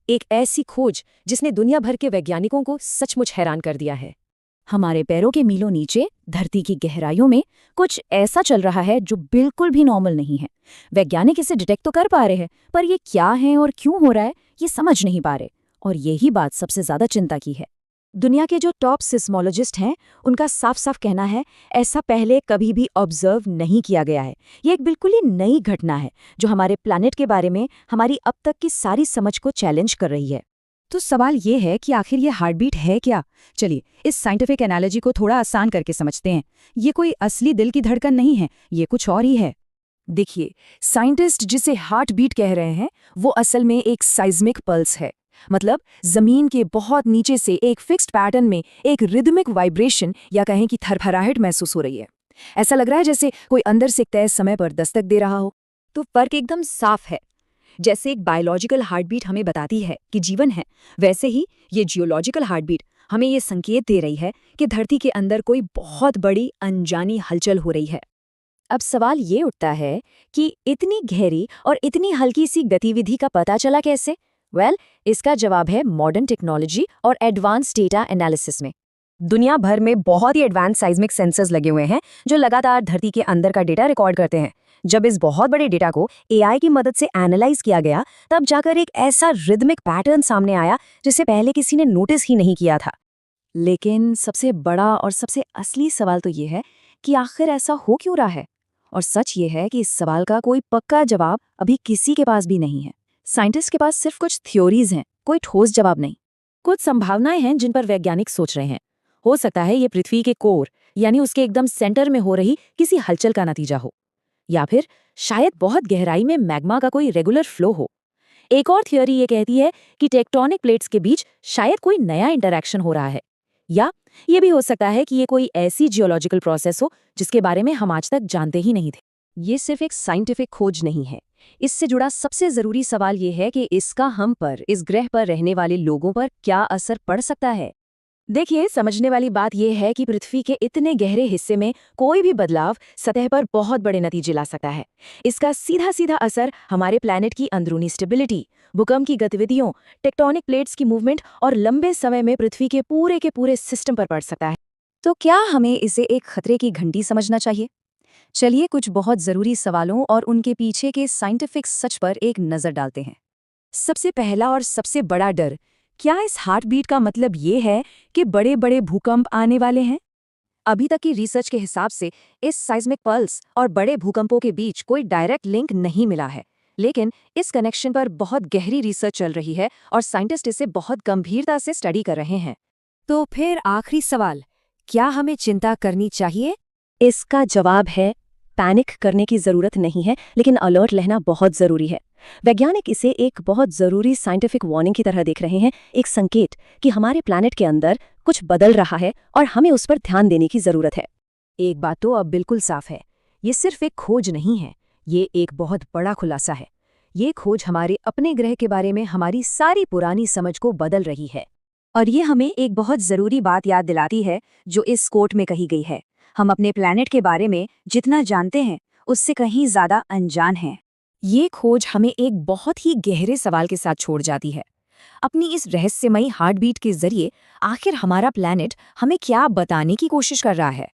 एक ऐसी खोज जिसने दुनिया भर के वैज्ञानिकों को सचमुच हैरान कर दिया है। हमारे पैरों के मीलों नीचे धरती की गहराइयों में कुछ ऐसा चल रहा है जो बिल्कुल भी नॉर्मल नहीं है। वैज्ञानिक इसे डिटेक्ट तो कर पा रहे हैं, पर ये क्या है और क्यों हो रहा है ये समझ नहीं पा रहे। और यही बात सबसे ज्यादा चिंता की है। दुनिया के जो टॉप सिस्मोलॉजिस्ट हैं उनका साफ साफ कहना है ऐसा पहले कभी भी ऑब्जर्व नहीं किया गया है। ये एक बिल्कुल ही नई घटना है जो हमारे प्लैनेट के बारे में हमारी अब तक की सारी समझ को चैलेंज कर रही है। तो सवाल ये है कि आखिर ये हार्टबीट है क्या? चलिए इस साइंटिफिक एनालॉजी को थोड़ा आसान करके समझते हैं। ये कोई असली दिल की धड़कन नहीं है, ये कुछ और ही है। देखिए, साइंटिस्ट जिसे हार्ट बीट कह रहे हैं वो असल में एक साइज्मिक पल्स है। मतलब जमीन के बहुत नीचे से एक फिक्स्ड पैटर्न में एक रिदमिक वाइब्रेशन या कहें कि थरथराहट महसूस हो रही है। ऐसा लग रहा है जैसे कोई अंदर से तय समय पर दस्तक दे रहा हो। तो फर्क एकदम साफ है। जैसे एक बायोलॉजिकल हार्टबीट हमें बताती है कि जीवन है, वैसे ही ये जियोलॉजिकल हार्टबीट हमें ये संकेत दे रही है कि धरती के अंदर कोई बहुत बड़ी अनजानी हलचल हो रही है। अब सवाल ये उठता है कि इतनी गहरी और इतनी हल्की सी गतिविधि का पता चला कैसे? इसका जवाब है मॉडर्न टेक्नोलॉजी और एडवांस डेटा एनालिसिस में। दुनिया भर में बहुत ही एडवांस साइज्मिक सेंसर्स लगे हुए हैं जो लगातार धरती के अंदर का डेटा रिकॉर्ड करते हैं। जब इस बहुत बड़े डेटा को एआई की मदद से एनालाइज किया गया, तब जाकर एक ऐसा रिदमिक पैटर्न सामने आया जिसे पहले किसी ने नोटिस ही नहीं किया था। लेकिन सबसे बड़ा और सबसे असली सवाल तो ये है कि आखिर ऐसा हो क्यों रहा है? और सच ये है कि इस सवाल का कोई पक्का जवाब अभी किसी के पास भी नहीं है। साइंटिस्ट के पास सिर्फ कुछ थ्योरीज हैं, कोई ठोस जवाब नहीं। कुछ संभावनाएं हैं जिन पर वैज्ञानिक सोच रहे हैं। हो सकता है ये पृथ्वी के कोर यानी उसके एकदम सेंटर में हो रही किसी हलचल का नतीजा हो, या फिर शायद बहुत गहराई में मैग्मा का कोई रेगुलर फ्लो हो। एक और थियोरी ये कहती है कि टेक्टोनिक प्लेट्स के बीच शायद कोई नया इंटरैक्शन हो रहा है, या ये भी हो सकता है कि ये कोई ऐसी जियोलॉजिकल प्रोसेस हो जिसके बारे में हम आज तक जानते ही नहीं थे। ये सिर्फ एक साइंटिफिक खोज नहीं है। इससे जुड़ा सबसे जरूरी सवाल ये है कि इसका हम पर, इस ग्रह पर रहने वाले लोगों पर क्या असर पड़ सकता है। देखिए, समझने वाली बात यह है कि पृथ्वी के इतने गहरे हिस्से में कोई भी बदलाव सतह पर बहुत बड़े नतीजे ला सकता है। इसका सीधा सीधा असर हमारे प्लैनेट की अंदरूनी स्टेबिलिटी, भूकंप की गतिविधियों, टेक्टोनिक प्लेट्स की मूवमेंट और लंबे समय में पृथ्वी के पूरे सिस्टम पर पड़ सकता है। तो क्या हमें इसे एक खतरे की घंटी समझना चाहिए? चलिए कुछ बहुत जरूरी सवालों और उनके पीछे के साइंटिफिक सच पर एक नजर डालते हैं। सबसे पहला और सबसे बड़ा डर, क्या इस हार्टबीट का मतलब ये है कि बड़े बड़े भूकंप आने वाले हैं? अभी तक की रिसर्च के हिसाब से इस साइज्मिक पल्स और बड़े भूकंपों के बीच कोई डायरेक्ट लिंक नहीं मिला है, लेकिन इस कनेक्शन पर बहुत गहरी रिसर्च चल रही है और साइंटिस्ट इसे बहुत गंभीरता से स्टडी कर रहे हैं। तो फिर आखिरी सवाल, क्या हमें चिंता करनी चाहिए? इसका जवाब है पैनिक करने की जरूरत नहीं है, लेकिन अलर्ट रहना बहुत जरूरी है। वैज्ञानिक इसे एक बहुत जरूरी साइंटिफिक वार्निंग की तरह देख रहे हैं, एक संकेत कि हमारे प्लैनेट के अंदर कुछ बदल रहा है और हमें उस पर ध्यान देने की जरूरत है। एक बात तो अब बिल्कुल साफ है, ये सिर्फ एक खोज नहीं है, ये एक बहुत बड़ा खुलासा है। ये खोज हमारे अपने ग्रह के बारे में हमारी सारी पुरानी समझ को बदल रही है। और ये हमें एक बहुत जरूरी बात याद दिलाती है जो इस कोट में कही गई है, हम अपने प्लैनेट के बारे में जितना जानते हैं उससे कहीं ज्यादा अनजान हैं। ये खोज हमें एक बहुत ही गहरे सवाल के साथ छोड़ जाती है। अपनी इस रहस्यमयी हार्टबीट के जरिए आखिर हमारा प्लैनेट हमें क्या बताने की कोशिश कर रहा है?